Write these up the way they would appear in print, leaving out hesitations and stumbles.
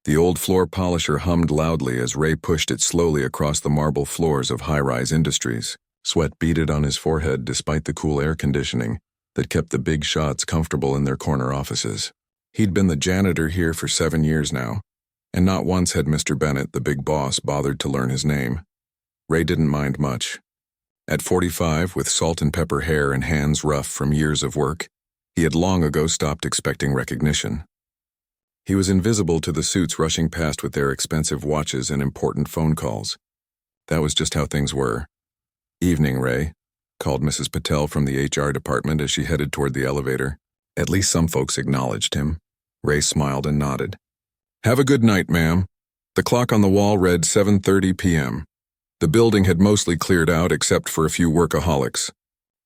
The old floor polisher hummed loudly as Ray pushed it slowly across the marble floors of high-rise industries. Sweat beaded on his forehead despite the cool air conditioning that kept the big shots comfortable in their corner offices. He'd been the janitor here for 7 years now, and not once had Mr. Bennett, the big boss, bothered to learn his name. Ray didn't mind much. At 45, with salt and pepper hair and hands rough from years of work, he had long ago stopped expecting recognition. He was invisible to the suits rushing past with their expensive watches and important phone calls. That was just how things were. "Evening, Ray," called Mrs. Patel from the HR department as she headed toward the elevator. At least some folks acknowledged him. Ray smiled and nodded. "Have a good night, ma'am." The clock on the wall read 7:30 p.m. The building had mostly cleared out except for a few workaholics.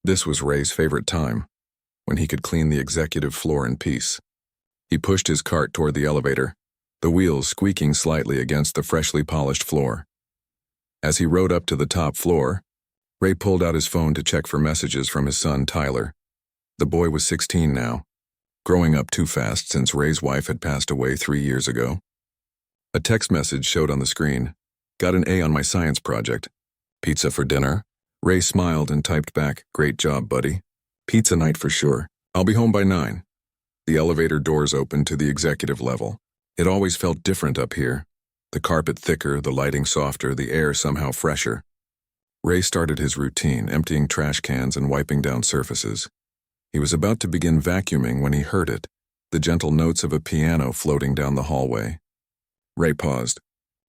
This was Ray's favorite time, when he could clean the executive floor in peace. He pushed his cart toward the elevator, the wheels squeaking slightly against the freshly polished floor. As he rode up to the top floor, Ray pulled out his phone to check for messages from his son, Tyler. The boy was 16 now, growing up too fast since Ray's wife had passed away 3 years ago. A text message showed on the screen. "Got an A on my science project. Pizza for dinner?" Ray smiled and typed back, "Great job, buddy. Pizza night for sure. I'll be home by 9. The elevator doors opened to the executive level. It always felt different up here. The carpet thicker, the lighting softer, the air somehow fresher. Ray started his routine, emptying trash cans and wiping down surfaces. He was about to begin vacuuming when he heard it, the gentle notes of a piano floating down the hallway. Ray paused.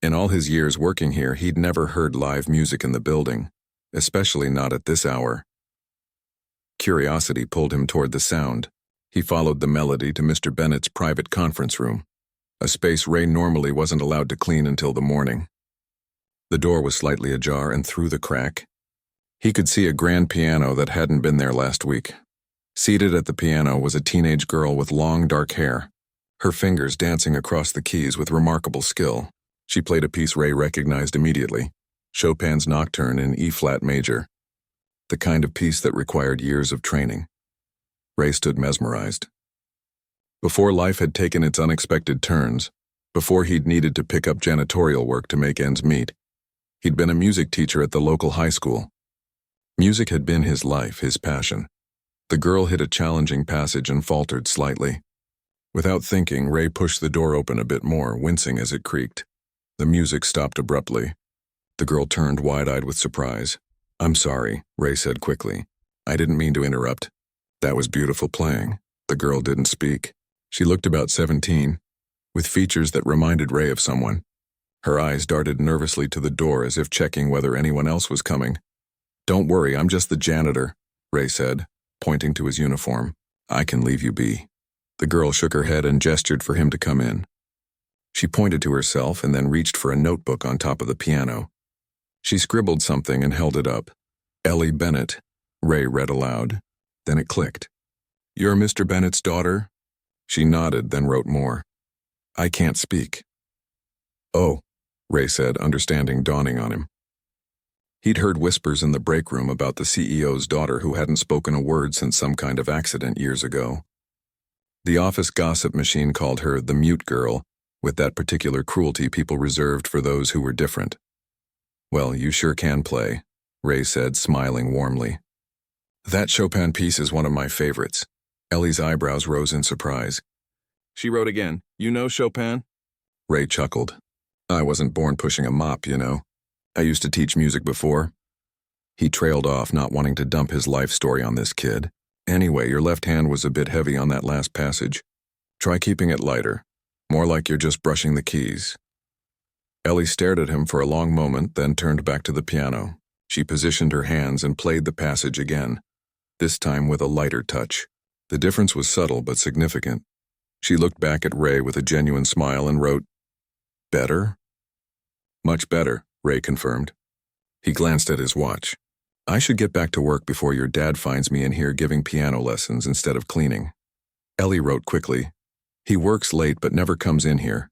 In all his years working here, he'd never heard live music in the building, especially not at this hour. Curiosity pulled him toward the sound. He followed the melody to Mr. Bennett's private conference room, a space Ray normally wasn't allowed to clean until the morning. The door was slightly ajar, and through the crack, he could see a grand piano that hadn't been there last week. Seated at the piano was a teenage girl with long, dark hair, her fingers dancing across the keys with remarkable skill. She played a piece Ray recognized immediately, Chopin's Nocturne in E-flat major, the kind of piece that required years of training. Ray stood mesmerized. Before life had taken its unexpected turns, before he'd needed to pick up janitorial work to make ends meet, he'd been a music teacher at the local high school. Music had been his life, his passion. The girl hit a challenging passage and faltered slightly. Without thinking, Ray pushed the door open a bit more, wincing as it creaked. The music stopped abruptly. The girl turned wide-eyed with surprise. "I'm sorry," Ray said quickly. "I didn't mean to interrupt." "That was beautiful playing." The girl didn't speak. She looked about 17, with features that reminded Ray of someone. Her eyes darted nervously to the door as if checking whether anyone else was coming. "Don't worry, I'm just the janitor," Ray said, pointing to his uniform. "I can leave you be." The girl shook her head and gestured for him to come in. She pointed to herself and then reached for a notebook on top of the piano. She scribbled something and held it up. "Ellie Bennett," Ray read aloud. Then it clicked. "You're Mr. Bennett's daughter?" She nodded, then wrote more. "I can't speak." "Oh," Ray said, understanding dawning on him. He'd heard whispers in the break room about the CEO's daughter who hadn't spoken a word since some kind of accident years ago. The office gossip machine called her the mute girl, with that particular cruelty people reserved for those who were different. "Well, you sure can play," Ray said, smiling warmly. "That Chopin piece is one of my favorites." Ellie's eyebrows rose in surprise. She wrote again, "You know Chopin?" Ray chuckled. "I wasn't born pushing a mop, you know. I used to teach music before." He trailed off, not wanting to dump his life story on this kid. "Anyway, your left hand was a bit heavy on that last passage. Try keeping it lighter. More like you're just brushing the keys." Ellie stared at him for a long moment, then turned back to the piano. She positioned her hands and played the passage again, this time with a lighter touch. The difference was subtle but significant. She looked back at Ray with a genuine smile and wrote, "Better?" "Much better," Ray confirmed. He glanced at his watch. "I should get back to work before your dad finds me in here giving piano lessons instead of cleaning." Ellie wrote quickly, "He works late but never comes in here.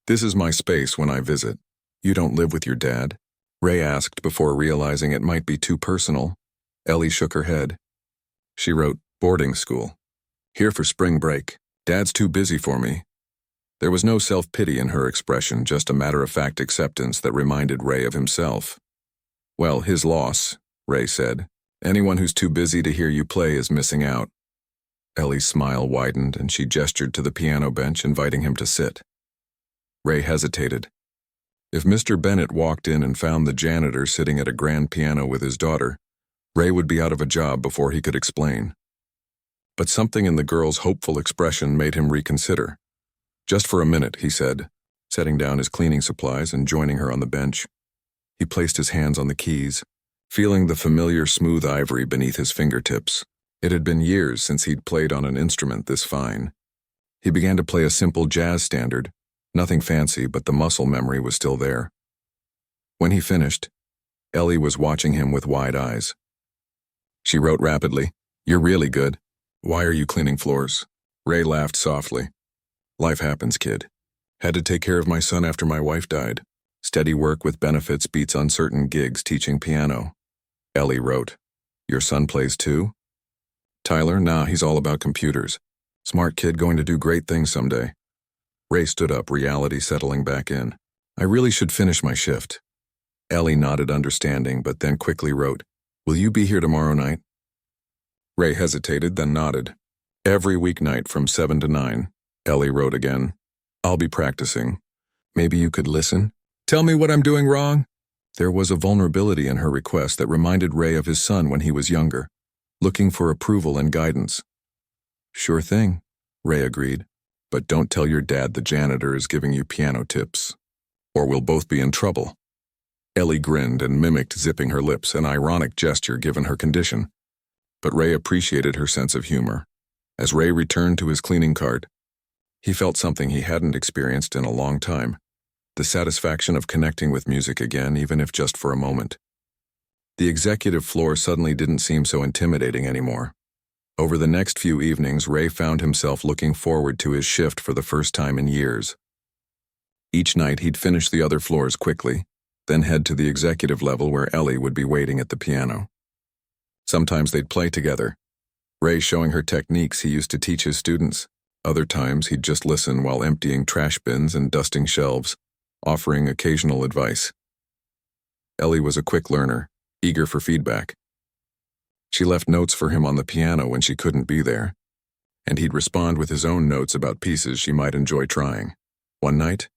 This is my space when I visit." "You don't live with your dad?" Ray asked before realizing it might be too personal. Ellie shook her head. She wrote, "Boarding school. Here for spring break. Dad's too busy for me." There was no self-pity in her expression, just a matter-of-fact acceptance that reminded Ray of himself. "Well, his loss," Ray said. "Anyone who's too busy to hear you play is missing out." Ellie's smile widened and she gestured to the piano bench, inviting him to sit. Ray hesitated. If Mr. Bennett walked in and found the janitor sitting at a grand piano with his daughter, Ray would be out of a job before he could explain. But something in the girl's hopeful expression made him reconsider. "Just for a minute," he said, setting down his cleaning supplies and joining her on the bench. He placed his hands on the keys, feeling the familiar smooth ivory beneath his fingertips. It had been years since he'd played on an instrument this fine. He began to play a simple jazz standard, nothing fancy, but the muscle memory was still there. When he finished, Ellie was watching him with wide eyes. She wrote rapidly, "You're really good. Why are you cleaning floors?" Ray laughed softly. "Life happens, kid. Had to take care of my son after my wife died. Steady work with benefits beats uncertain gigs teaching piano." Ellie wrote, "Your son plays too?" "Tyler, nah, he's all about computers. Smart kid going to do great things someday." Ray stood up, reality settling back in. "I really should finish my shift." Ellie nodded understanding, but then quickly wrote, "Will you be here tomorrow night?" Ray hesitated, then nodded. "Every weeknight from 7 to 9, Ellie wrote again. "I'll be practicing. Maybe you could listen? Tell me what I'm doing wrong?" There was a vulnerability in her request that reminded Ray of his son when he was younger, looking for approval and guidance. "Sure thing," Ray agreed. "But don't tell your dad the janitor is giving you piano tips, or we'll both be in trouble." Ellie grinned and mimicked zipping her lips, an ironic gesture given her condition. But Ray appreciated her sense of humor. As Ray returned to his cleaning cart, he felt something he hadn't experienced in a long time, the satisfaction of connecting with music again, even if just for a moment. The executive floor suddenly didn't seem so intimidating anymore. Over the next few evenings, Ray found himself looking forward to his shift for the first time in years. Each night he'd finish the other floors quickly, then head to the executive level where Ellie would be waiting at the piano. Sometimes they'd play together, Ray showing her techniques he used to teach his students. Other times he'd just listen while emptying trash bins and dusting shelves, offering occasional advice. Ellie was a quick learner, eager for feedback. She left notes for him on the piano when she couldn't be there, and he'd respond with his own notes about pieces she might enjoy trying. One night,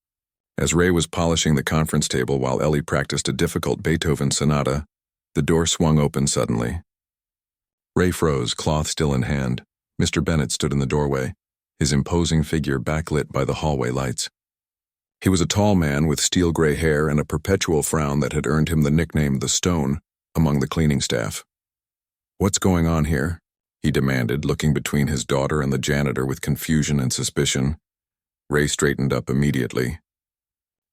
as Ray was polishing the conference table while Ellie practiced a difficult Beethoven sonata, the door swung open suddenly. Ray froze, cloth still in hand. Mr. Bennett stood in the doorway, his imposing figure backlit by the hallway lights. He was a tall man with steel-gray hair and a perpetual frown that had earned him the nickname the Stone among the cleaning staff. "What's going on here?" he demanded, looking between his daughter and the janitor with confusion and suspicion. Ray straightened up immediately.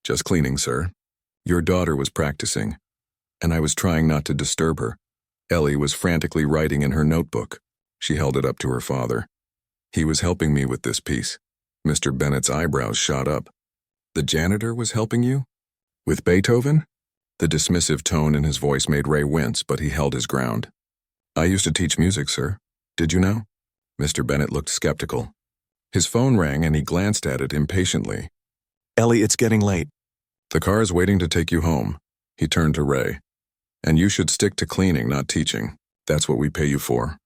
"Just cleaning, sir. Your daughter was practicing, and I was trying not to disturb her." Ellie was frantically writing in her notebook. She held it up to her father. "He was helping me with this piece." Mr. Bennett's eyebrows shot up. "The janitor was helping you? With Beethoven?" The dismissive tone in his voice made Ray wince, but he held his ground. "I used to teach music, sir. Did you know?" Mr. Bennett looked skeptical. His phone rang and he glanced at it impatiently. "Ellie, it's getting late." "The car's waiting to take you home." He turned to Ray. "And you should stick to cleaning, not teaching. That's what we pay you for."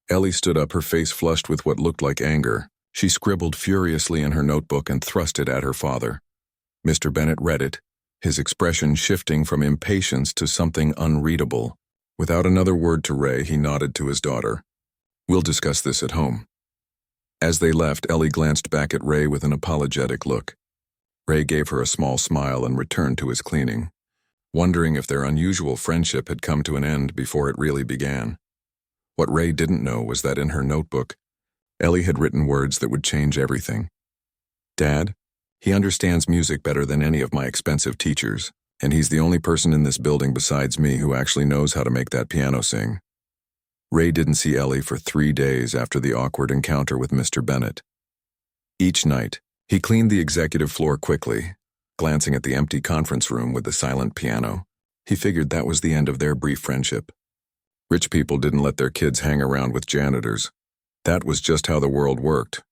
Ellie stood up, her face flushed with what looked like anger. She scribbled furiously in her notebook and thrust it at her father. Mr. Bennett read it, his expression shifting from impatience to something unreadable. Without another word to Ray, he nodded to his daughter. "We'll discuss this at home." As they left, Ellie glanced back at Ray with an apologetic look. Ray gave her a small smile and returned to his cleaning, wondering if their unusual friendship had come to an end before it really began. What Ray didn't know was that in her notebook, Ellie had written words that would change everything. "Dad, he understands music better than any of my expensive teachers, and he's the only person in this building besides me who actually knows how to make that piano sing." Ray didn't see Ellie for 3 days after the awkward encounter with Mr. Bennett. Each night, he cleaned the executive floor quickly, glancing at the empty conference room with the silent piano. He figured that was the end of their brief friendship. Rich people didn't let their kids hang around with janitors. That was just how the world worked.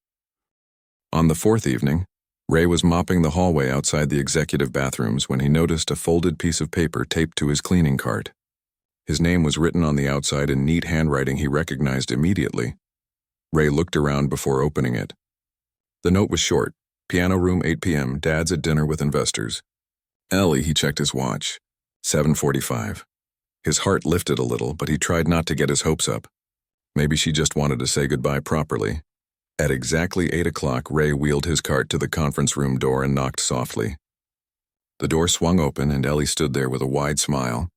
On the 4th evening, Ray was mopping the hallway outside the executive bathrooms when he noticed a folded piece of paper taped to his cleaning cart. His name was written on the outside in neat handwriting he recognized immediately. Ray looked around before opening it. The note was short. Piano room, 8 p.m., Dad's at dinner with investors. Ellie, he checked his watch. 7:45. His heart lifted a little, but he tried not to get his hopes up. Maybe she just wanted to say goodbye properly. At exactly 8 o'clock, Ray wheeled his cart to the conference room door and knocked softly. The door swung open and Ellie stood there with a wide smile.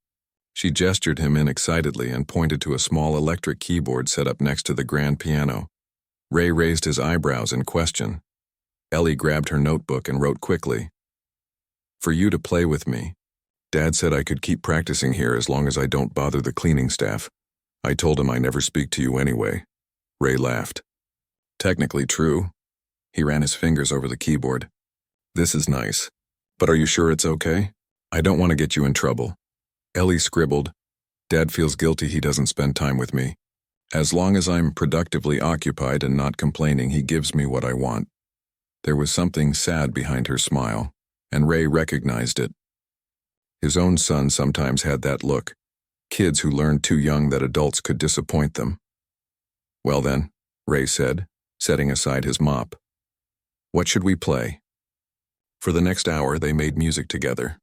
She gestured him in excitedly and pointed to a small electric keyboard set up next to the grand piano. Ray raised his eyebrows in question. Ellie grabbed her notebook and wrote quickly. "For you to play with me. Dad said I could keep practicing here as long as I don't bother the cleaning staff. I told him I never speak to you anyway." Ray laughed. "Technically true." He ran his fingers over the keyboard. "This is nice. But are you sure it's okay? I don't want to get you in trouble." Ellie scribbled, "Dad feels guilty he doesn't spend time with me. As long as I'm productively occupied and not complaining, he gives me what I want." There was something sad behind her smile, and Ray recognized it. His own son sometimes had that look. Kids who learned too young that adults could disappoint them. "Well then," Ray said, setting aside his mop. "What should we play?" For the next hour, they made music together.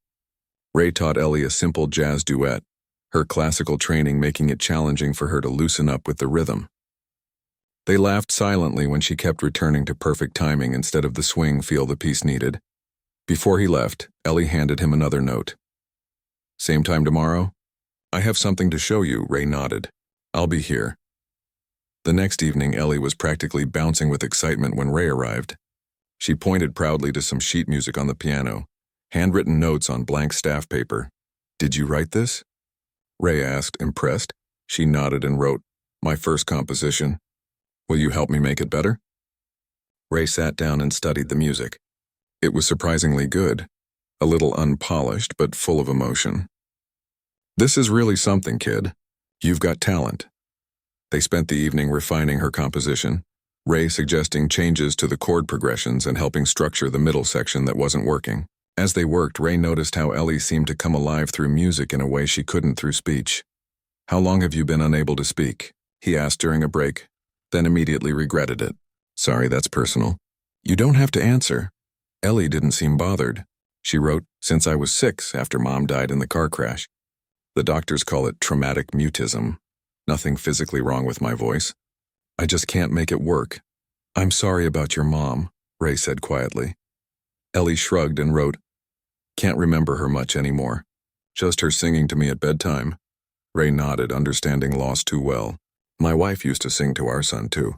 Ray taught Ellie a simple jazz duet, her classical training making it challenging for her to loosen up with the rhythm. They laughed silently when she kept returning to perfect timing instead of the swing feel the piece needed. Before he left, Ellie handed him another note. "Same time tomorrow?" "I have something to show you," Ray nodded. "I'll be here." The next evening, Ellie was practically bouncing with excitement when Ray arrived. She pointed proudly to some sheet music on the piano, handwritten notes on blank staff paper. "Did you write this?" Ray asked, impressed. She nodded and wrote, "My first composition. Will you help me make it better?" Ray sat down and studied the music. It was surprisingly good, a little unpolished but full of emotion. "This is really something, kid. You've got talent." They spent the evening refining her composition, Ray suggesting changes to the chord progressions and helping structure the middle section that wasn't working. As they worked, Ray noticed how Ellie seemed to come alive through music in a way she couldn't through speech. "How long have you been unable to speak?" he asked during a break, then immediately regretted it. "Sorry, that's personal." "You don't have to answer." Ellie didn't seem bothered. She wrote, "Since I was 6 after Mom died in the car crash. The doctors call it traumatic mutism. Nothing physically wrong with my voice. I just can't make it work." "I'm sorry about your mom," Ray said quietly. Ellie shrugged and wrote, "Can't remember her much anymore. Just her singing to me at bedtime." Ray nodded, understanding loss too well. "My wife used to sing to our son too.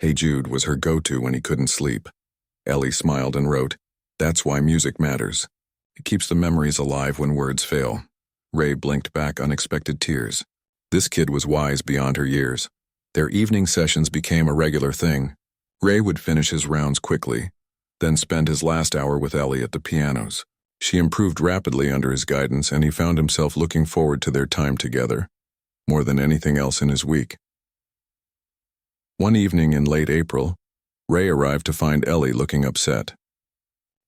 Hey Jude was her go-to when he couldn't sleep." Ellie smiled and wrote, "That's why music matters. It keeps the memories alive when words fail." Ray blinked back unexpected tears. This kid was wise beyond her years. Their evening sessions became a regular thing. Ray would finish his rounds quickly, then spend his last hour with Ellie at the pianos. She improved rapidly under his guidance, and he found himself looking forward to their time together, more than anything else in his week. One evening in late April, Ray arrived to find Ellie looking upset.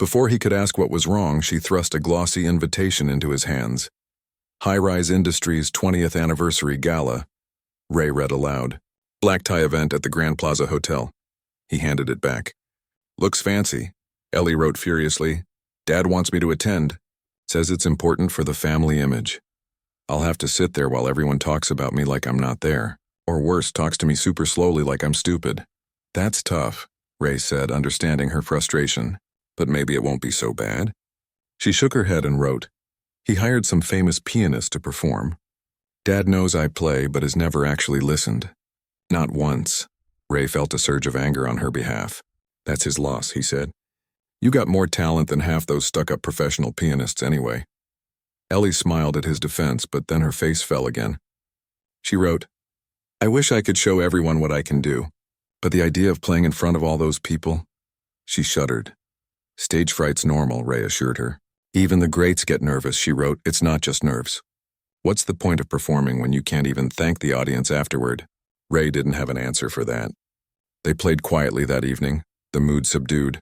Before he could ask what was wrong, she thrust a glossy invitation into his hands. "HOA Industries 20th Anniversary Gala," Ray read aloud. "Black tie event at the Grand Plaza Hotel." He handed it back. "Looks fancy," Ellie wrote furiously. "Dad wants me to attend. Says it's important for the family image. I'll have to sit there while everyone talks about me like I'm not there. Or worse, talks to me super slowly like I'm stupid." "That's tough," Ray said, understanding her frustration. "But maybe it won't be so bad." She shook her head and wrote, "He hired some famous pianist to perform. Dad knows I play but has never actually listened." "Not once." Ray felt a surge of anger on her behalf. "That's his loss," he said. "You got more talent than half those stuck-up professional pianists anyway." Ellie smiled at his defense, but then her face fell again. She wrote, "I wish I could show everyone what I can do, but the idea of playing in front of all those people..." She shuddered. "Stage fright's normal," Ray assured her. "Even the greats get nervous," she wrote. "It's not just nerves. What's the point of performing when you can't even thank the audience afterward?" Ray didn't have an answer for that. They played quietly that evening, the mood subdued.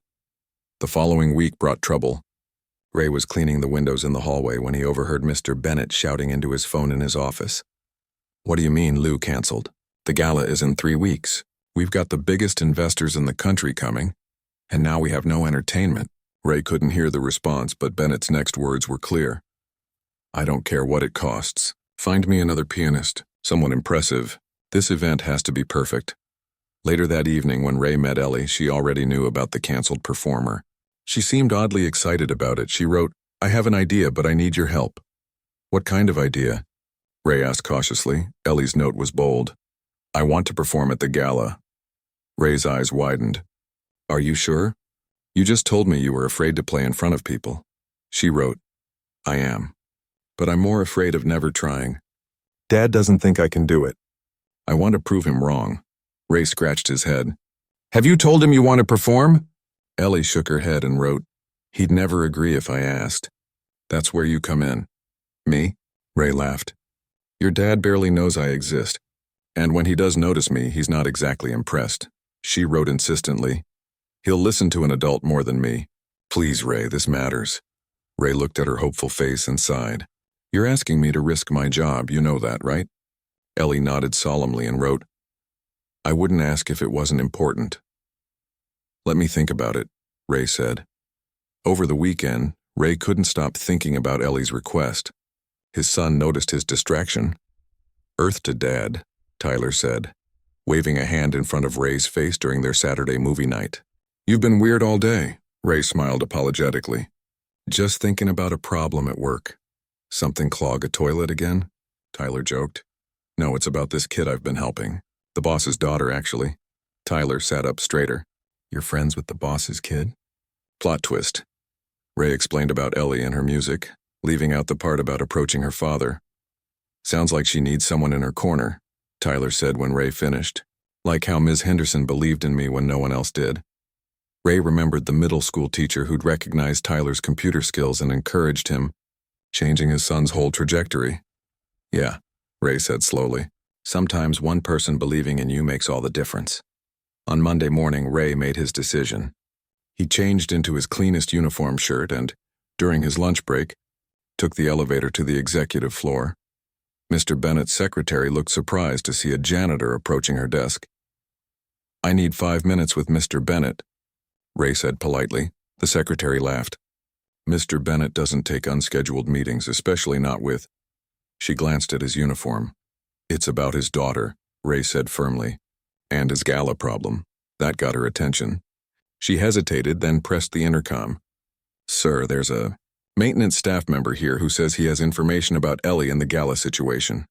The following week brought trouble. Ray was cleaning the windows in the hallway when he overheard Mr. Bennett shouting into his phone in his office. "What do you mean, Lou canceled? The gala is in 3 weeks. We've got the biggest investors in the country coming, and now we have no entertainment." Ray couldn't hear the response, but Bennett's next words were clear. "I don't care what it costs. Find me another pianist, someone impressive. This event has to be perfect." Later that evening, when Ray met Ellie, she already knew about the canceled performer. She seemed oddly excited about it. She wrote, "I have an idea, but I need your help." "What kind of idea?" Ray asked cautiously. Ellie's note was bold. "I want to perform at the gala." Ray's eyes widened. "Are you sure? You just told me you were afraid to play in front of people." She wrote, "I am. But I'm more afraid of never trying. Dad doesn't think I can do it. I want to prove him wrong." Ray scratched his head. "Have you told him you want to perform?" Ellie shook her head and wrote, "He'd never agree if I asked. That's where you come in." "Me?" Ray laughed. "Your dad barely knows I exist. And when he does notice me, he's not exactly impressed." She wrote insistently, "He'll listen to an adult more than me. Please, Ray, this matters." Ray looked at her hopeful face and sighed. "You're asking me to risk my job, you know that, right?" Ellie nodded solemnly and wrote, "I wouldn't ask if it wasn't important." "Let me think about it," Ray said. Over the weekend, Ray couldn't stop thinking about Ellie's request. His son noticed his distraction. "Earth to Dad," Tyler said, waving a hand in front of Ray's face during their Saturday movie night. "You've been weird all day," Ray smiled apologetically. "Just thinking about a problem at work." "Something clog a toilet again?" Tyler joked. "No, it's about this kid I've been helping. The boss's daughter, actually." Tyler sat up straighter. "You're friends with the boss's kid?" Plot twist. Ray explained about Ellie and her music, leaving out the part about approaching her father. "Sounds like she needs someone in her corner," Tyler said when Ray finished. "Like how Ms. Henderson believed in me when no one else did." Ray remembered the middle school teacher who'd recognized Tyler's computer skills and encouraged him, changing his son's whole trajectory. "Yeah," Ray said slowly. "Sometimes one person believing in you makes all the difference." On Monday morning, Ray made his decision. He changed into his cleanest uniform shirt and, during his lunch break, took the elevator to the executive floor. Mr. Bennett's secretary looked surprised to see a janitor approaching her desk. "I need 5 minutes with Mr. Bennett," Ray said politely. The secretary laughed. "Mr. Bennett doesn't take unscheduled meetings, especially not with—" She glanced at his uniform. "It's about his daughter," Ray said firmly. "And his gala problem." That got her attention. She hesitated, then pressed the intercom. "Sir, there's a maintenance staff member here who says he has information about Ellie and the gala situation."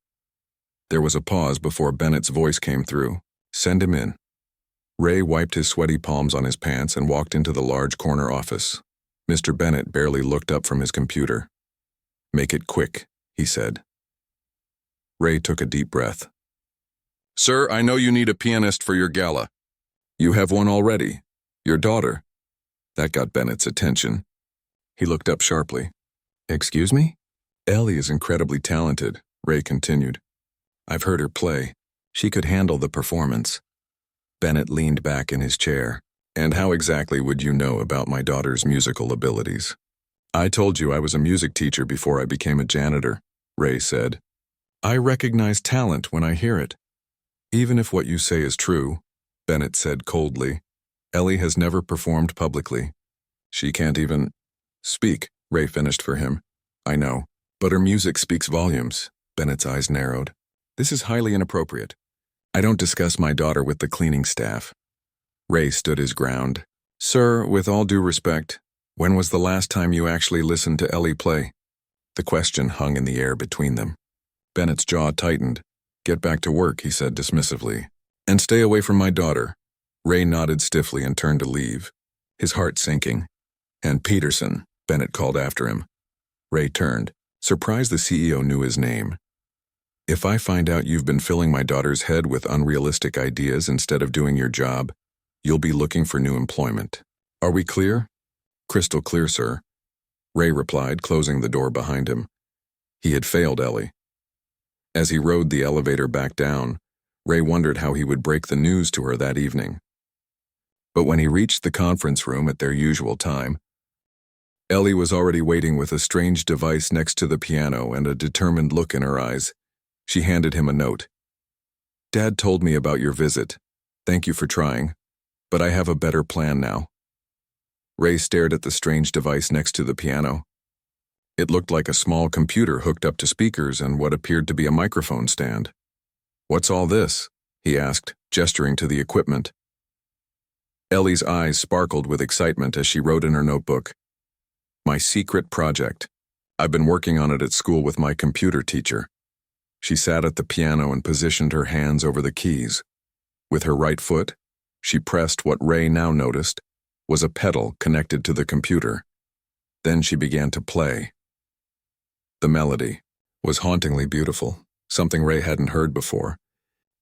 There was a pause before Bennett's voice came through. "Send him in." Ray wiped his sweaty palms on his pants and walked into the large corner office. Mr. Bennett barely looked up from his computer. "Make it quick," he said. Ray took a deep breath. "Sir, I know you need a pianist for your gala. You have one already. Your daughter." That got Bennett's attention. He looked up sharply. "Excuse me?" "Ellie is incredibly talented," Ray continued. "I've heard her play. She could handle the performance." Bennett leaned back in his chair. "And how exactly would you know about my daughter's musical abilities?" "I told you I was a music teacher before I became a janitor," Ray said. "I recognize talent when I hear it." "Even if what you say is true," Bennett said coldly, "Ellie has never performed publicly. She can't even—" "Speak," Ray finished for him. "I know, but her music speaks volumes." Bennett's eyes narrowed. "This is highly inappropriate. I don't discuss my daughter with the cleaning staff." Ray stood his ground. "Sir, with all due respect, when was the last time you actually listened to Ellie play?" The question hung in the air between them. Bennett's jaw tightened. "Get back to work," he said dismissively. "And stay away from my daughter." Ray nodded stiffly and turned to leave, his heart sinking. "And Peterson," Bennett called after him. Ray turned, surprised the CEO knew his name. "If I find out you've been filling my daughter's head with unrealistic ideas instead of doing your job, you'll be looking for new employment. Are we clear?" "Crystal clear, sir," Ray replied, closing the door behind him. He had failed Ellie. As he rode the elevator back down, Ray wondered how he would break the news to her that evening. But when he reached the conference room at their usual time, Ellie was already waiting with a strange device next to the piano and a determined look in her eyes. She handed him a note. "Dad told me about your visit. Thank you for trying, but I have a better plan now." Ray stared at the strange device next to the piano. It looked like a small computer hooked up to speakers and what appeared to be a microphone stand. "What's all this?" he asked, gesturing to the equipment. Ellie's eyes sparkled with excitement as she wrote in her notebook, "My secret project. I've been working on it at school with my computer teacher." She sat at the piano and positioned her hands over the keys. With her right foot, she pressed what Ray now noticed was a pedal connected to the computer. Then she began to play. The melody was hauntingly beautiful, something Ray hadn't heard before.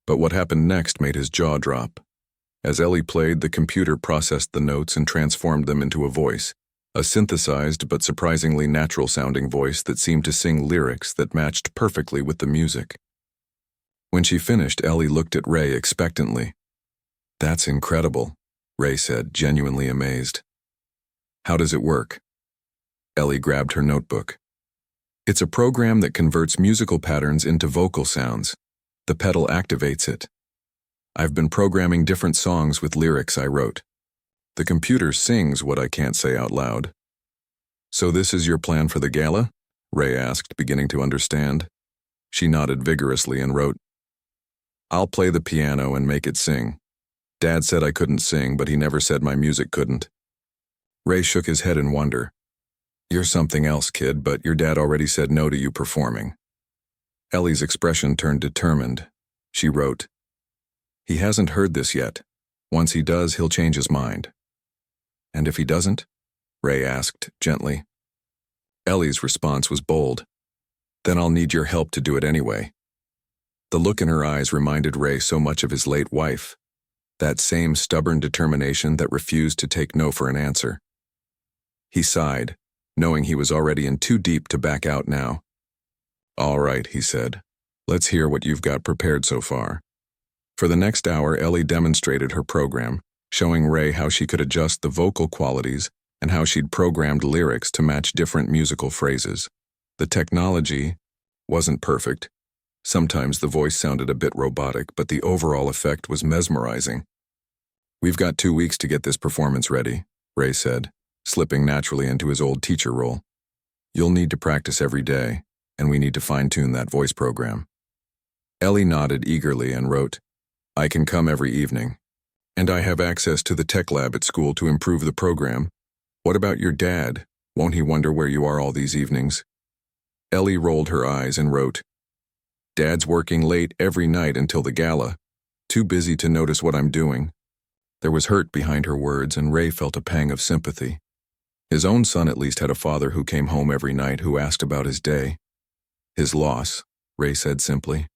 But what happened next made his jaw drop. As Ellie played, the computer processed the notes and transformed them into a voice, a synthesized but surprisingly natural-sounding voice that seemed to sing lyrics that matched perfectly with the music. When she finished, Ellie looked at Ray expectantly. "That's incredible," Ray said, genuinely amazed. "How does it work?" Ellie grabbed her notebook. "It's a program that converts musical patterns into vocal sounds. The pedal activates it. I've been programming different songs with lyrics I wrote. The computer sings what I can't say out loud." "So this is your plan for the gala?" Ray asked, beginning to understand. She nodded vigorously and wrote, "I'll play the piano and make it sing. Dad said I couldn't sing, but he never said my music couldn't." Ray shook his head in wonder. "You're something else, kid, but your dad already said no to you performing." Ellie's expression turned determined. She wrote, "He hasn't heard this yet. Once he does, he'll change his mind." "And if he doesn't?" Ray asked gently. Ellie's response was bold. "Then I'll need your help to do it anyway." The look in her eyes reminded Ray so much of his late wife. That same stubborn determination that refused to take no for an answer. He sighed, knowing he was already in too deep to back out now. "All right," he said. "Let's hear what you've got prepared so far." For the next hour, Ellie demonstrated her program, showing Ray how she could adjust the vocal qualities and how she'd programmed lyrics to match different musical phrases. The technology wasn't perfect. Sometimes the voice sounded a bit robotic, but the overall effect was mesmerizing. "We've got 2 weeks to get this performance ready," Ray said, slipping naturally into his old teacher role. "You'll need to practice every day, and we need to fine-tune that voice program." Ellie nodded eagerly and wrote, "I can come every evening. And I have access to the tech lab at school to improve the program. What about your dad? Won't he wonder where you are all these evenings?" Ellie rolled her eyes and wrote, "Dad's working late every night until the gala. Too busy to notice what I'm doing." There was hurt behind her words, and Ray felt a pang of sympathy. His own son at least had a father who came home every night who asked about his day. "His loss," Ray said simply.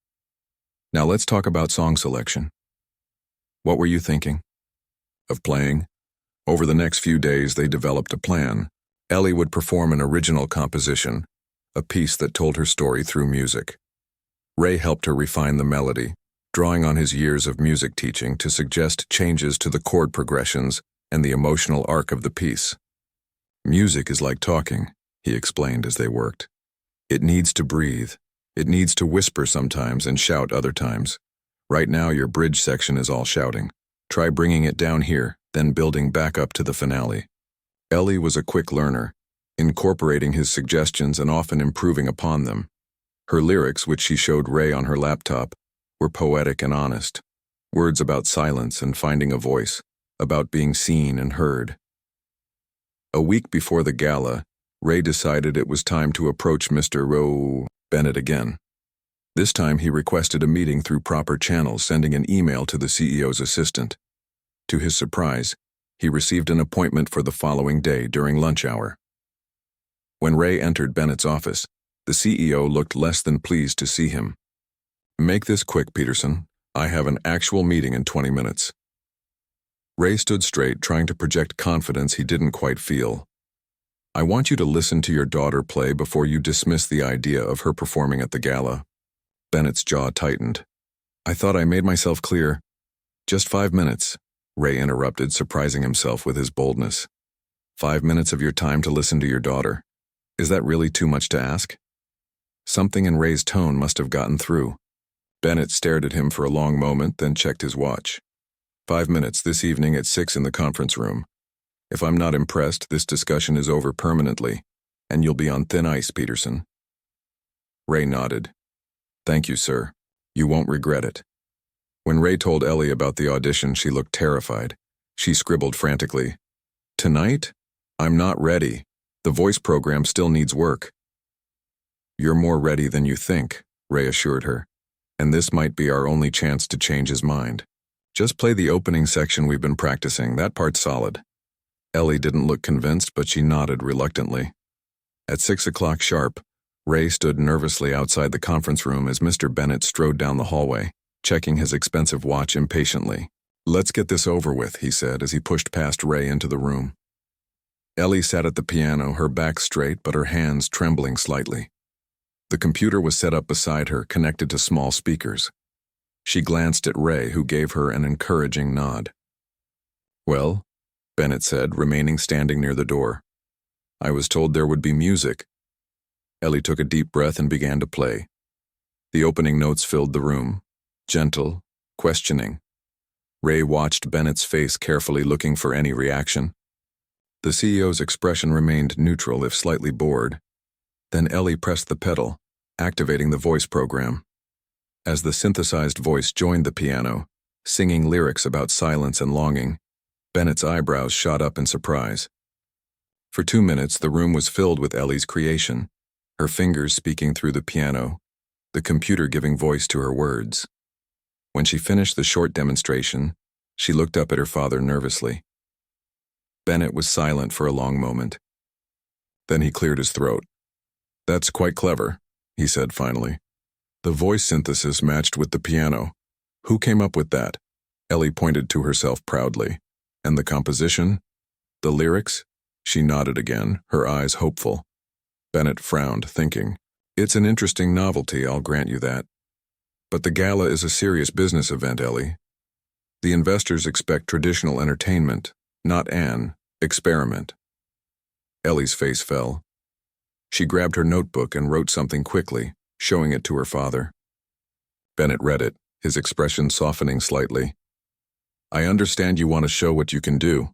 "Now let's talk about song selection. What were you thinking?" "Of playing?" Over the next few days, they developed a plan. Ellie would perform an original composition, a piece that told her story through music. Ray helped her refine the melody, drawing on his years of music teaching to suggest changes to the chord progressions and the emotional arc of the piece. "Music is like talking," he explained as they worked. "It needs to breathe. It needs to whisper sometimes and shout other times. Right now, your bridge section is all shouting. Try bringing it down here, then building back up to the finale." Ellie was a quick learner, incorporating his suggestions and often improving upon them. Her lyrics, which she showed Ray on her laptop, were poetic and honest. Words about silence and finding a voice, about being seen and heard. A week before the gala, Ray decided it was time to approach Mr. Bennett again. This time he requested a meeting through proper channels, sending an email to the CEO's assistant. To his surprise, he received an appointment for the following day during lunch hour. When Ray entered Bennett's office, the CEO looked less than pleased to see him. "Make this quick, Peterson. I have an actual meeting in 20 minutes. Ray stood straight, trying to project confidence he didn't quite feel. "I want you to listen to your daughter play before you dismiss the idea of her performing at the gala." Bennett's jaw tightened. "I thought I made myself clear. Just 5 minutes. Ray interrupted, surprising himself with his boldness. 5 minutes of your time to listen to your daughter. Is that really too much to ask? Something in Ray's tone must have gotten through. Bennett stared at him for a long moment, then checked his watch. 5 minutes this evening at 6 in the conference room. If I'm not impressed, this discussion is over permanently, and you'll be on thin ice, Peterson. Ray nodded. Thank you, sir. You won't regret it. When Ray told Ellie about the audition, she looked terrified. She scribbled frantically. Tonight? I'm not ready. The voice program still needs work. You're more ready than you think, Ray assured her, and this might be our only chance to change his mind. Just play the opening section we've been practicing. That part's solid. Ellie didn't look convinced, but she nodded reluctantly. At 6 o'clock sharp, Ray stood nervously outside the conference room as Mr. Bennett strode down the hallway, checking his expensive watch impatiently. Let's get this over with, he said as he pushed past Ray into the room. Ellie sat at the piano, her back straight but her hands trembling slightly. The computer was set up beside her, connected to small speakers. She glanced at Ray, who gave her an encouraging nod. Well, Bennett said, remaining standing near the door. I was told there would be music. Ellie took a deep breath and began to play. The opening notes filled the room, gentle, questioning. Ray watched Bennett's face carefully, looking for any reaction. The CEO's expression remained neutral, if slightly bored. Then Ellie pressed the pedal, activating the voice program. As the synthesized voice joined the piano, singing lyrics about silence and longing, Bennett's eyebrows shot up in surprise. For 2 minutes, the room was filled with Ellie's creation, her fingers speaking through the piano, the computer giving voice to her words. When she finished the short demonstration, she looked up at her father nervously. Bennett was silent for a long moment. Then he cleared his throat. That's quite clever, he said finally. The voice synthesis matched with the piano. Who came up with that? Ellie pointed to herself proudly. And the composition? The lyrics? She nodded again, her eyes hopeful. Bennett frowned, thinking, It's an interesting novelty, I'll grant you that. But the gala is a serious business event, Ellie. The investors expect traditional entertainment, not an experiment. Ellie's face fell. She grabbed her notebook and wrote something quickly, showing it to her father. Bennett read it, his expression softening slightly. I understand you want to show what you can do,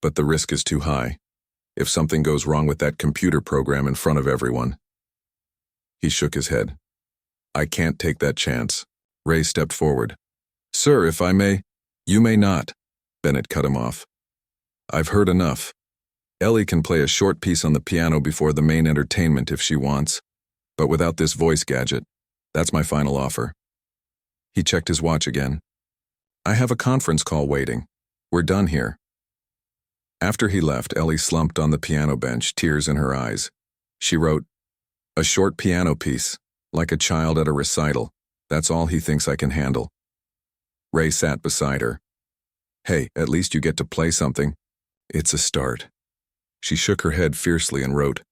but the risk is too high. If something goes wrong with that computer program in front of everyone. He shook his head. I can't take that chance. Ray stepped forward. Sir, if I may. You may not. Bennett cut him off. I've heard enough. Ellie can play a short piece on the piano before the main entertainment if she wants, but without this voice gadget, that's my final offer. He checked his watch again. I have a conference call waiting. We're done here. After he left, Ellie slumped on the piano bench, tears in her eyes. She wrote, A short piano piece, like a child at a recital. That's all he thinks I can handle. Ray sat beside her. Hey, at least you get to play something. It's a start. She shook her head fiercely and wrote,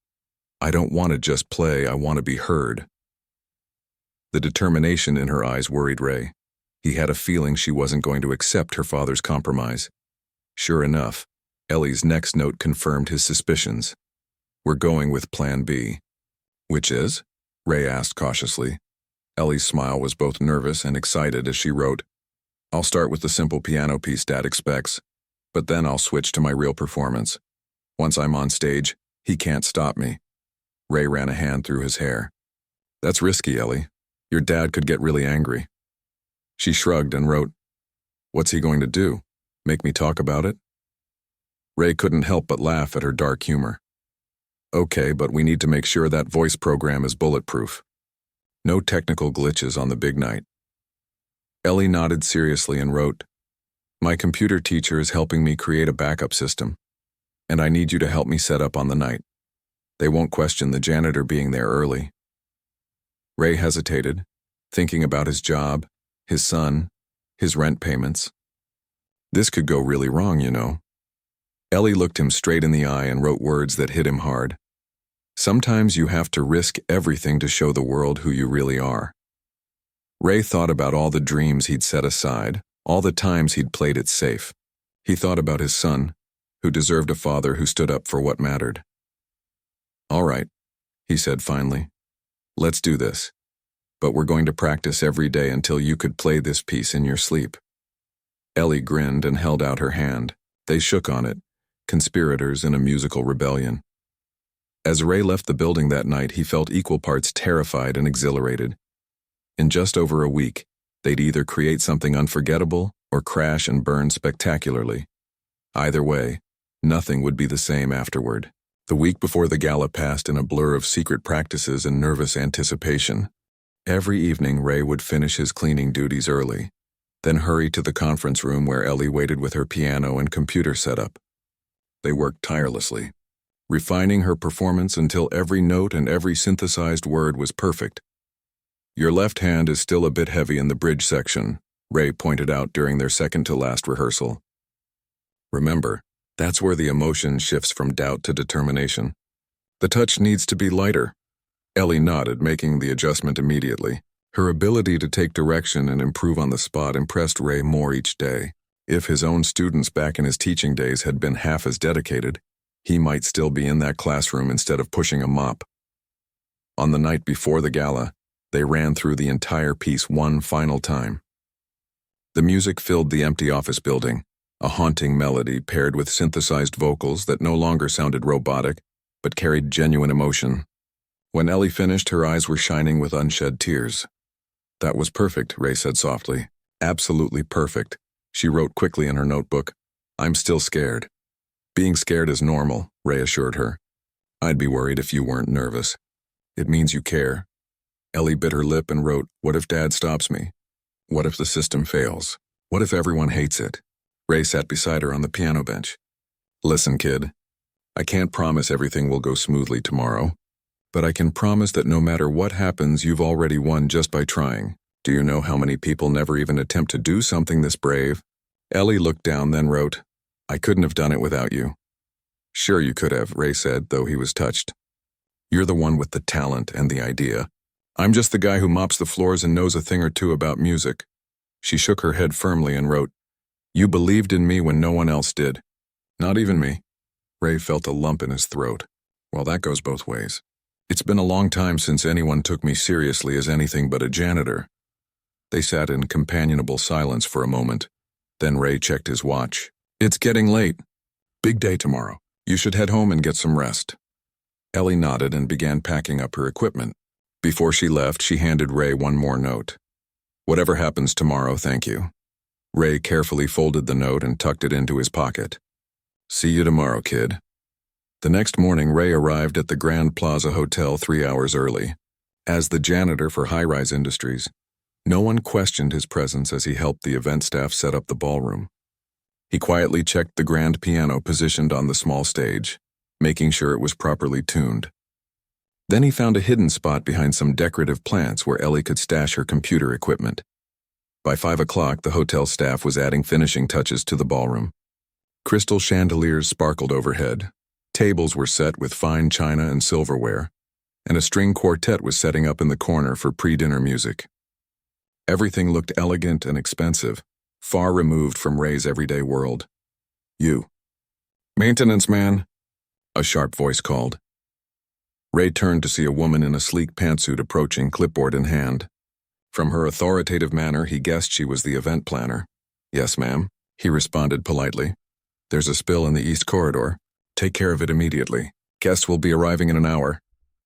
I don't want to just play, I want to be heard. The determination in her eyes worried Ray. He had a feeling she wasn't going to accept her father's compromise. Sure enough, Ellie's next note confirmed his suspicions. We're going with Plan B. Which is? Ray asked cautiously. Ellie's smile was both nervous and excited as she wrote, I'll start with the simple piano piece Dad expects, but then I'll switch to my real performance. Once I'm on stage, he can't stop me. Ray ran a hand through his hair. That's risky, Ellie. Your dad could get really angry. She shrugged and wrote, What's he going to do? Make me talk about it? Ray couldn't help but laugh at her dark humor. Okay, but we need to make sure that voice program is bulletproof. No technical glitches on the big night. Ellie nodded seriously and wrote, My computer teacher is helping me create a backup system, and I need you to help me set up on the night. They won't question the janitor being there early. Ray hesitated, thinking about his job, his son, his rent payments. This could go really wrong, you know. Ellie looked him straight in the eye and wrote words that hit him hard. Sometimes you have to risk everything to show the world who you really are. Ray thought about all the dreams he'd set aside, all the times he'd played it safe. He thought about his son, who deserved a father who stood up for what mattered. "All right," he said finally. "Let's do this. But we're going to practice every day until you could play this piece in your sleep." Ellie grinned and held out her hand. They shook on it, conspirators in a musical rebellion. As Ray left the building that night, he felt equal parts terrified and exhilarated. In just over a week, they'd either create something unforgettable or crash and burn spectacularly. Either way, nothing would be the same afterward. The week before the gala passed in a blur of secret practices and nervous anticipation. Every evening, Ray would finish his cleaning duties early, then hurry to the conference room where Ellie waited with her piano and computer setup. They worked tirelessly, refining her performance until every note and every synthesized word was perfect. "Your left hand is still a bit heavy in the bridge section," Ray pointed out during their second-to-last rehearsal. "Remember, that's where the emotion shifts from doubt to determination. The touch needs to be lighter." Ellie nodded, making the adjustment immediately. Her ability to take direction and improve on the spot impressed Ray more each day. If his own students back in his teaching days had been half as dedicated, he might still be in that classroom instead of pushing a mop. On the night before the gala, they ran through the entire piece one final time. The music filled the empty office building, a haunting melody paired with synthesized vocals that no longer sounded robotic, but carried genuine emotion. When Ellie finished, her eyes were shining with unshed tears. "That was perfect," Ray said softly. "Absolutely perfect." She wrote quickly in her notebook. "I'm still scared." "Being scared is normal," Ray assured her. "I'd be worried if you weren't nervous. It means you care." Ellie bit her lip and wrote, "What if Dad stops me? What if the system fails? What if everyone hates it?" Ray sat beside her on the piano bench. "Listen, kid. I can't promise everything will go smoothly tomorrow, but I can promise that no matter what happens, you've already won just by trying. Do you know how many people never even attempt to do something this brave?" Ellie looked down, then wrote, "I couldn't have done it without you." "Sure you could have," Ray said, though he was touched. "You're the one with the talent and the idea. I'm just the guy who mops the floors and knows a thing or two about music." She shook her head firmly and wrote, "You believed in me when no one else did." "Not even me." Ray felt a lump in his throat. "Well, that goes both ways. It's been a long time since anyone took me seriously as anything but a janitor." They sat in companionable silence for a moment. Then Ray checked his watch. "It's getting late. Big day tomorrow. You should head home and get some rest." Ellie nodded and began packing up her equipment. Before she left, she handed Ray one more note. "Whatever happens tomorrow, thank you." Ray carefully folded the note and tucked it into his pocket. "See you tomorrow, kid." The next morning, Ray arrived at the Grand Plaza Hotel 3 hours early. As the janitor for High-Rise Industries, no one questioned his presence as he helped the event staff set up the ballroom. He quietly checked the grand piano positioned on the small stage, making sure it was properly tuned. Then he found a hidden spot behind some decorative plants where Ellie could stash her computer equipment. By 5 o'clock, the hotel staff was adding finishing touches to the ballroom. Crystal chandeliers sparkled overhead. Tables were set with fine china and silverware, and a string quartet was setting up in the corner for pre-dinner music. Everything looked elegant and expensive, far removed from Ray's everyday world. "You." "Maintenance man," a sharp voice called. Ray turned to see a woman in a sleek pantsuit approaching, clipboard in hand. From her authoritative manner, he guessed she was the event planner. "Yes, ma'am," he responded politely. "There's a spill in the east corridor. Take care of it immediately. Guests will be arriving in an hour."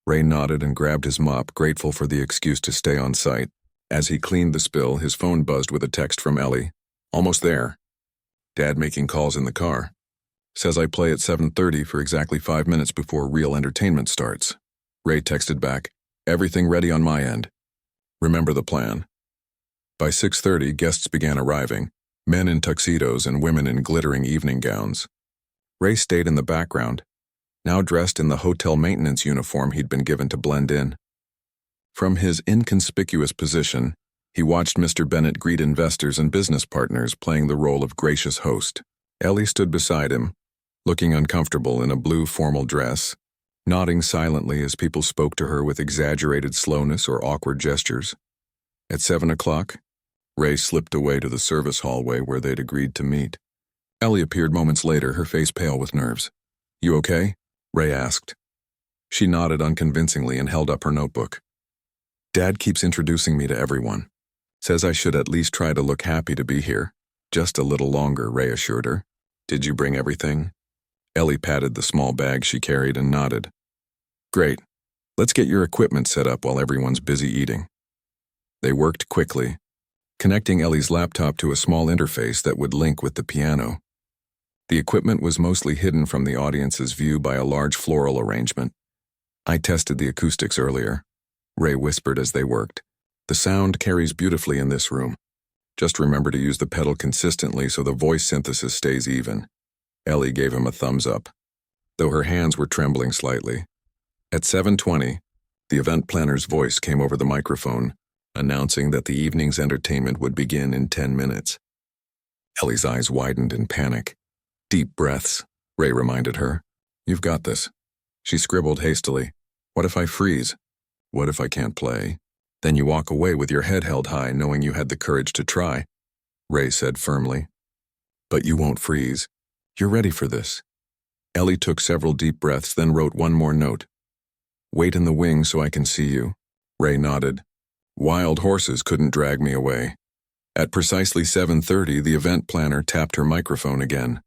Ray nodded and grabbed his mop, grateful for the excuse to stay on site. As he cleaned the spill, his phone buzzed with a text from Ellie. "Almost there. Dad making calls in the car. Says I play at 7:30 for exactly 5 minutes before real entertainment starts." Ray texted back, "Everything ready on my end. Remember the plan." By 6:30, guests began arriving, men in tuxedos and women in glittering evening gowns. Ray stayed in the background, now dressed in the hotel maintenance uniform he'd been given to blend in. From his inconspicuous position, he watched Mr. Bennett greet investors and business partners, playing the role of gracious host. Ellie stood beside him, looking uncomfortable in a blue formal dress, nodding silently as people spoke to her with exaggerated slowness or awkward gestures. At 7 o'clock, Ray slipped away to the service hallway where they'd agreed to meet. Ellie appeared moments later, her face pale with nerves. "You okay?" Ray asked. She nodded unconvincingly and held up her notebook. "Dad keeps introducing me to everyone. Says I should at least try to look happy to be here. Just a little longer," Ray assured her. "Did you bring everything?" Ellie patted the small bag she carried and nodded. "Great. Let's get your equipment set up while everyone's busy eating." They worked quickly, connecting Ellie's laptop to a small interface that would link with the piano. The equipment was mostly hidden from the audience's view by a large floral arrangement. "I tested the acoustics earlier," Ray whispered as they worked. "The sound carries beautifully in this room. Just remember to use the pedal consistently so the voice synthesis stays even." Ellie gave him a thumbs up, though her hands were trembling slightly. At 7:20, the event planner's voice came over the microphone, announcing that the evening's entertainment would begin in 10 minutes. Ellie's eyes widened in panic. "Deep breaths," Ray reminded her. "You've got this." She scribbled hastily. "What if I freeze? What if I can't play?" "Then you walk away with your head held high, knowing you had the courage to try," Ray said firmly. "But you won't freeze. You're ready for this." Ellie took several deep breaths, then wrote one more note. "Wait in the wing so I can see you." Ray nodded. Wild horses couldn't drag me away. At precisely 7:30, the event planner tapped her microphone again.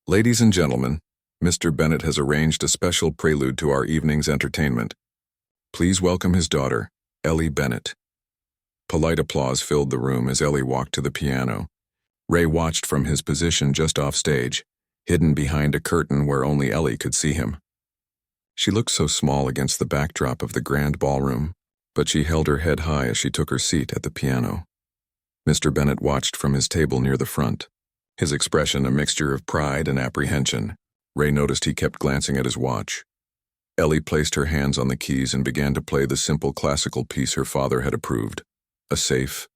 "Ladies and gentlemen, Mr. Bennett has arranged a special prelude to our evening's entertainment. Please welcome his daughter, Ellie Bennett." Polite applause filled the room as Ellie walked to the piano. Ray watched from his position just off stage, hidden behind a curtain where only Ellie could see him. She looked so small against the backdrop of the grand ballroom, but she held her head high as she took her seat at the piano. Mr. Bennett watched from his table near the front, his expression a mixture of pride and apprehension. Ray noticed he kept glancing at his watch. Ellie placed her hands on the keys and began to play the simple classical piece her father had approved, a safe,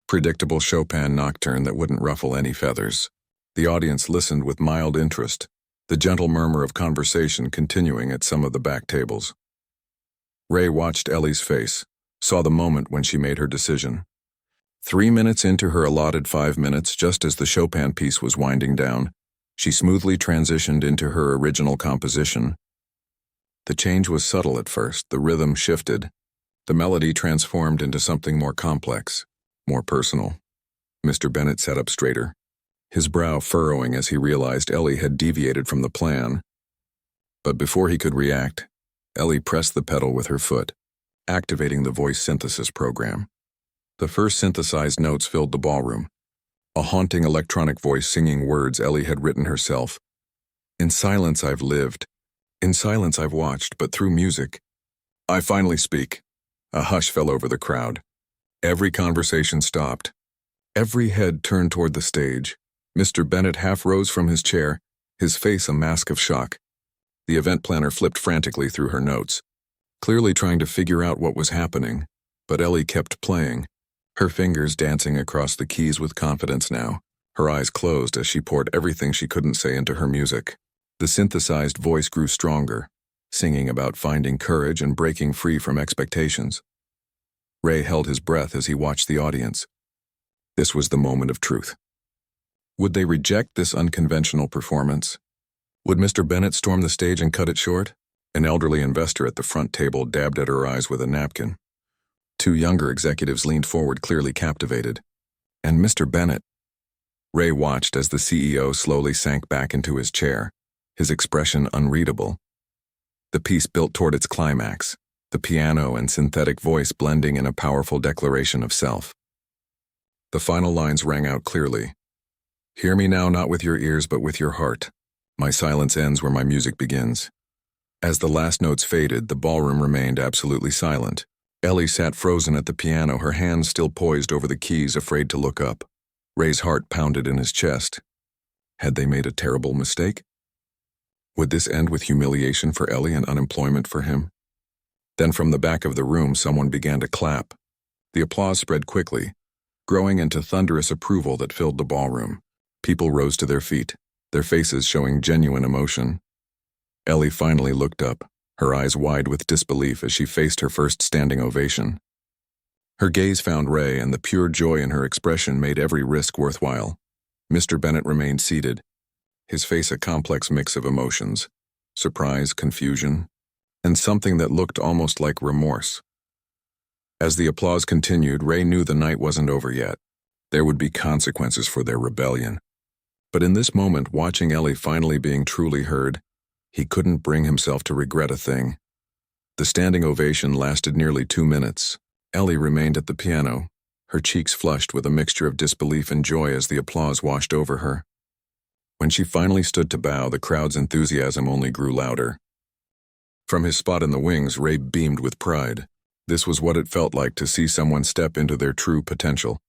predictable Chopin nocturne that wouldn't ruffle any feathers. The audience listened with mild interest, the gentle murmur of conversation continuing at some of the back tables. Ray watched Ellie's face, saw the moment when she made her decision. 3 minutes into her allotted 5 minutes, just as the Chopin piece was winding down, she smoothly transitioned into her original composition. The change was subtle at first, the rhythm shifted. The melody transformed into something more complex, more personal. Mr. Bennett sat up straighter, his brow furrowing as he realized Ellie had deviated from the plan. But before he could react, Ellie pressed the pedal with her foot, activating the voice synthesis program. The first synthesized notes filled the ballroom, a haunting electronic voice singing words Ellie had written herself. "In silence I've lived, in silence I've watched, but through music, I finally speak." A hush fell over the crowd. Every conversation stopped. Every head turned toward the stage. Mr. Bennett half rose from his chair, his face a mask of shock. The event planner flipped frantically through her notes, clearly trying to figure out what was happening, but Ellie kept playing, her fingers dancing across the keys with confidence now, her eyes closed as she poured everything she couldn't say into her music. The synthesized voice grew stronger, singing about finding courage and breaking free from expectations. Ray held his breath as he watched the audience. This was the moment of truth. Would they reject this unconventional performance? Would Mr. Bennett storm the stage and cut it short? An elderly investor at the front table dabbed at her eyes with a napkin. 2 younger executives leaned forward, clearly captivated. And Mr. Bennett. Ray watched as the CEO slowly sank back into his chair, his expression unreadable. The piece built toward its climax, the piano and synthetic voice blending in a powerful declaration of self. The final lines rang out clearly. "Hear me now, not with your ears, but with your heart. My silence ends where my music begins." As the last notes faded, the ballroom remained absolutely silent. Ellie sat frozen at the piano, her hands still poised over the keys, afraid to look up. Ray's heart pounded in his chest. Had they made a terrible mistake? Would this end with humiliation for Ellie and unemployment for him? Then from the back of the room, someone began to clap. The applause spread quickly, growing into thunderous approval that filled the ballroom. People rose to their feet, their faces showing genuine emotion. Ellie finally looked up, her eyes wide with disbelief as she faced her first standing ovation. Her gaze found Ray, and the pure joy in her expression made every risk worthwhile. Mr. Bennett remained seated, his face a complex mix of emotions: surprise, confusion, and something that looked almost like remorse. As the applause continued, Ray knew the night wasn't over yet. There would be consequences for their rebellion. But in this moment, watching Ellie finally being truly heard, he couldn't bring himself to regret a thing. The standing ovation lasted nearly 2 minutes. Ellie remained at the piano, her cheeks flushed with a mixture of disbelief and joy as the applause washed over her. When she finally stood to bow, the crowd's enthusiasm only grew louder. From his spot in the wings, Ray beamed with pride. This was what it felt like to see someone step into their true potential,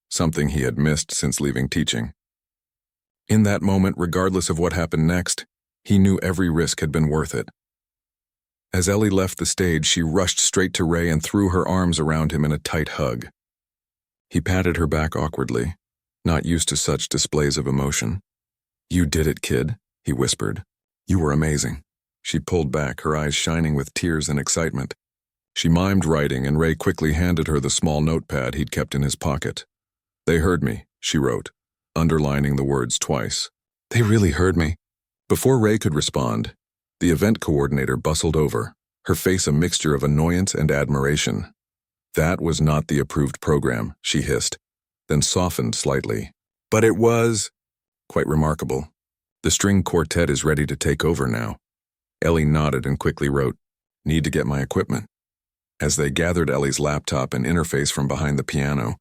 something he had missed since leaving teaching. In that moment, regardless of what happened next, he knew every risk had been worth it. As Ellie left the stage, she rushed straight to Ray and threw her arms around him in a tight hug. He patted her back awkwardly, not used to such displays of emotion. "You did it, kid," he whispered. "You were amazing." She pulled back, her eyes shining with tears and excitement. She mimed writing, and Ray quickly handed her the small notepad he'd kept in his pocket. "They heard me," she wrote, underlining the words twice. "They really heard me." Before Ray could respond, the event coordinator bustled over, her face a mixture of annoyance and admiration. "That was not the approved program," she hissed, then softened slightly. "But it was quite remarkable. The string quartet is ready to take over now." Ellie nodded and quickly wrote, "Need to get my equipment." As they gathered Ellie's laptop and interface from behind the piano,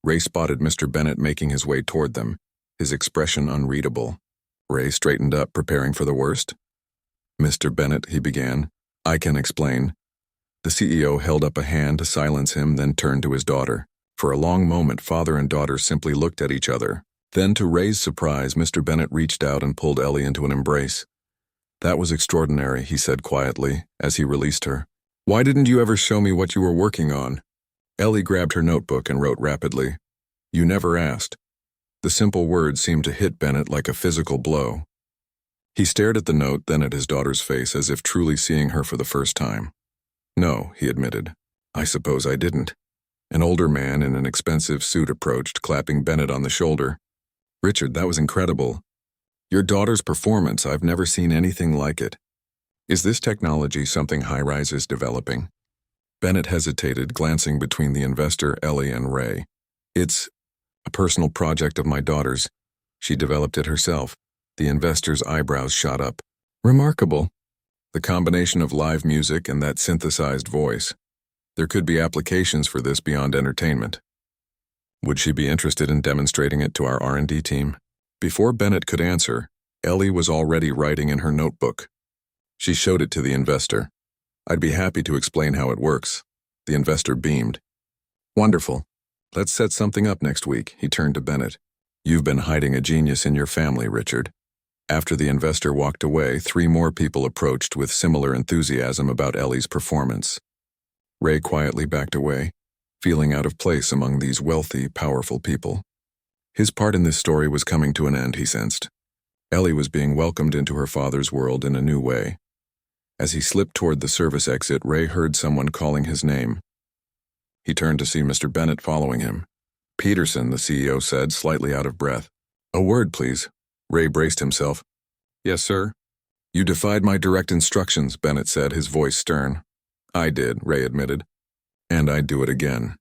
Ray spotted Mr. Bennett making his way toward them, his expression unreadable. Ray straightened up, preparing for the worst. "Mr. Bennett," he began, "I can explain." The CEO held up a hand to silence him, then turned to his daughter. For a long moment, father and daughter simply looked at each other. Then, to Ray's surprise, Mr. Bennett reached out and pulled Ellie into an embrace. "That was extraordinary," he said quietly, as he released her. "Why didn't you ever show me what you were working on?" Ellie grabbed her notebook and wrote rapidly, "You never asked." The simple words seemed to hit Bennett like a physical blow. He stared at the note, then at his daughter's face, as if truly seeing her for the first time. "No," he admitted. "I suppose I didn't." An older man in an expensive suit approached, clapping Bennett on the shoulder. "Richard, that was incredible. Your daughter's performance, I've never seen anything like it. Is this technology something High-Rise is developing?" Bennett hesitated, glancing between the investor, Ellie, and Ray. "It's a personal project of my daughter's. She developed it herself." The investor's eyebrows shot up. "Remarkable. The combination of live music and that synthesized voice. There could be applications for this beyond entertainment. Would she be interested in demonstrating it to our R&D team?" Before Bennett could answer, Ellie was already writing in her notebook. She showed it to the investor. "I'd be happy to explain how it works." The investor beamed. "Wonderful. Let's set something up next week," he turned to Bennett. "You've been hiding a genius in your family, Richard." After the investor walked away, 3 more people approached with similar enthusiasm about Ellie's performance. Ray quietly backed away, feeling out of place among these wealthy, powerful people. His part in this story was coming to an end, he sensed. Ellie was being welcomed into her father's world in a new way. As he slipped toward the service exit, Ray heard someone calling his name. He turned to see Mr. Bennett following him. "Peterson," the CEO said, slightly out of breath. "A word, please." Ray braced himself. "Yes, sir." "You defied my direct instructions," Bennett said, his voice stern. "I did," Ray admitted. "And I'd do it again."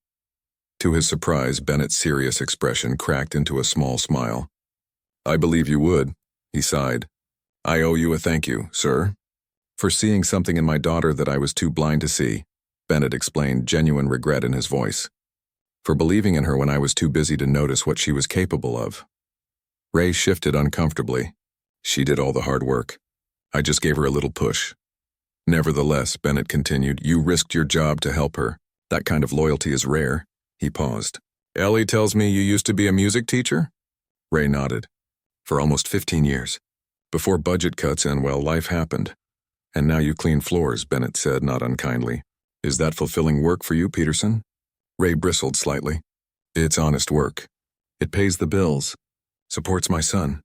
To his surprise, Bennett's serious expression cracked into a small smile. "I believe you would," he sighed. "I owe you a thank you, sir." "For seeing something in my daughter that I was too blind to see," Bennett explained, genuine regret in his voice. "For believing in her when I was too busy to notice what she was capable of." Ray shifted uncomfortably. "She did all the hard work. I just gave her a little push." "Nevertheless," Bennett continued, "you risked your job to help her. That kind of loyalty is rare." He paused. "Ellie tells me you used to be a music teacher?" Ray nodded. "For almost 15 years. Before budget cuts and, well, life happened. And now you clean floors," Bennett said, not unkindly. "Is that fulfilling work for you, Peterson?" Ray bristled slightly. "It's honest work. It pays the bills. Supports my son."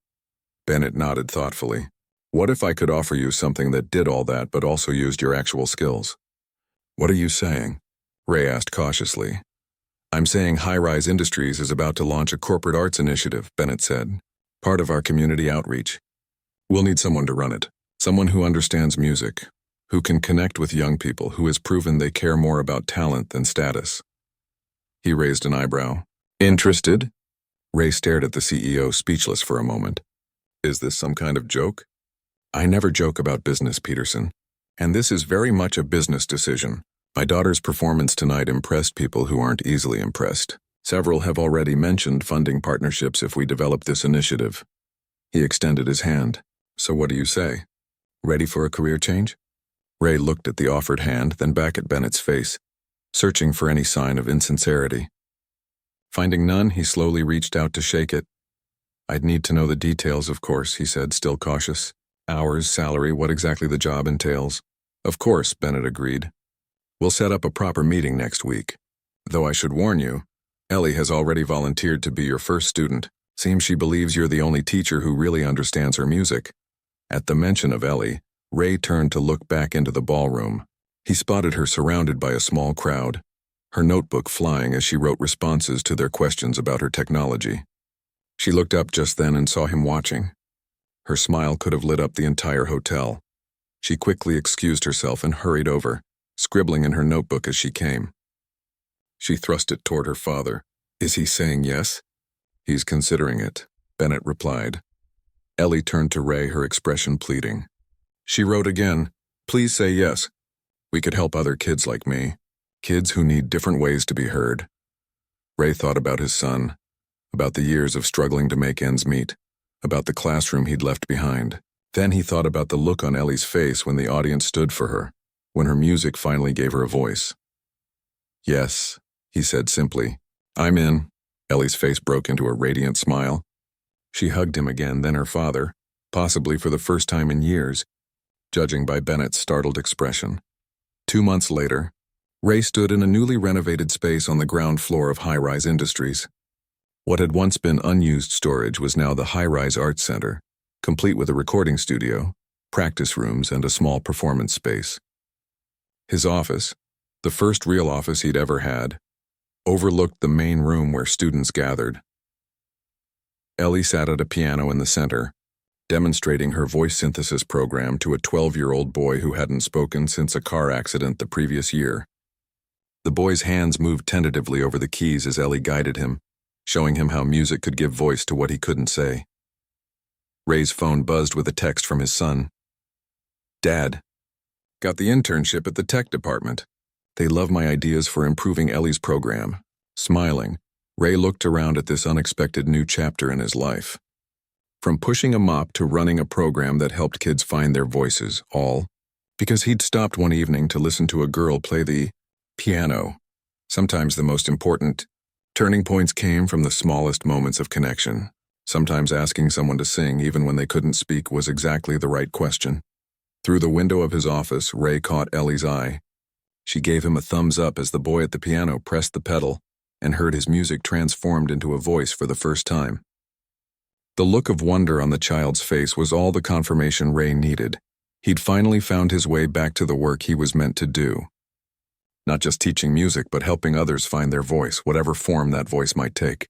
Bennett nodded thoughtfully. "What if I could offer you something that did all that but also used your actual skills?" "What are you saying?" Ray asked cautiously. "I'm saying High-Rise Industries is about to launch a corporate arts initiative," Bennett said. "Part of our community outreach. We'll need someone to run it. Someone who understands music, who can connect with young people, who has proven they care more about talent than status. He raised an eyebrow. Interested? Ray stared at the CEO, speechless for a moment. Is this some kind of joke? I never joke about business, Peterson. And this is very much a business decision. My daughter's performance tonight impressed people who aren't easily impressed. Several have already mentioned funding partnerships if we develop this initiative. He extended his hand. So what do you say? Ready for a career change? Ray looked at the offered hand, then back at Bennett's face, searching for any sign of insincerity. Finding none, he slowly reached out to shake it. I'd need to know the details, of course, he said, still cautious. Hours, salary, what exactly the job entails. Of course, Bennett agreed. We'll set up a proper meeting next week. Though I should warn you, Ellie has already volunteered to be your first student. Seems she believes you're the only teacher who really understands her music. At the mention of Ellie, Ray turned to look back into the ballroom. He spotted her surrounded by a small crowd, her notebook flying as she wrote responses to their questions about her technology. She looked up just then and saw him watching. Her smile could have lit up the entire hotel. She quickly excused herself and hurried over, scribbling in her notebook as she came. She thrust it toward her father. Is he saying yes? He's considering it, Bennett replied. Ellie turned to Ray, her expression pleading. She wrote again, please say yes. We could help other kids like me, kids who need different ways to be heard. Ray thought about his son, about the years of struggling to make ends meet, about the classroom he'd left behind. Then he thought about the look on Ellie's face when the audience stood for her, when her music finally gave her a voice. Yes, he said simply. I'm in. Ellie's face broke into a radiant smile. She hugged him again, then her father, possibly for the first time in years, judging by Bennett's startled expression. 2 months later, Ray stood in a newly renovated space on the ground floor of High-Rise Industries. What had once been unused storage was now the High-Rise Arts Center, complete with a recording studio, practice rooms, and a small performance space. His office, the first real office he'd ever had, overlooked the main room where students gathered. Ellie sat at a piano in the center, demonstrating her voice synthesis program to a 12-year-old boy who hadn't spoken since a car accident the previous year. The boy's hands moved tentatively over the keys as Ellie guided him, showing him how music could give voice to what he couldn't say. Ray's phone buzzed with a text from his son. Dad, got the internship at the tech department. They love my ideas for improving Ellie's program. Smiling, Ray looked around at this unexpected new chapter in his life. From pushing a mop to running a program that helped kids find their voices, all because he'd stopped one evening to listen to a girl play the piano. Sometimes the most important turning points came from the smallest moments of connection. Sometimes asking someone to sing even when they couldn't speak was exactly the right question. Through the window of his office, Ray caught Ellie's eye. She gave him a thumbs up as the boy at the piano pressed the pedal and heard his music transformed into a voice for the first time. The look of wonder on the child's face was all the confirmation Ray needed. He'd finally found his way back to the work he was meant to do. Not just teaching music, but helping others find their voice, whatever form that voice might take.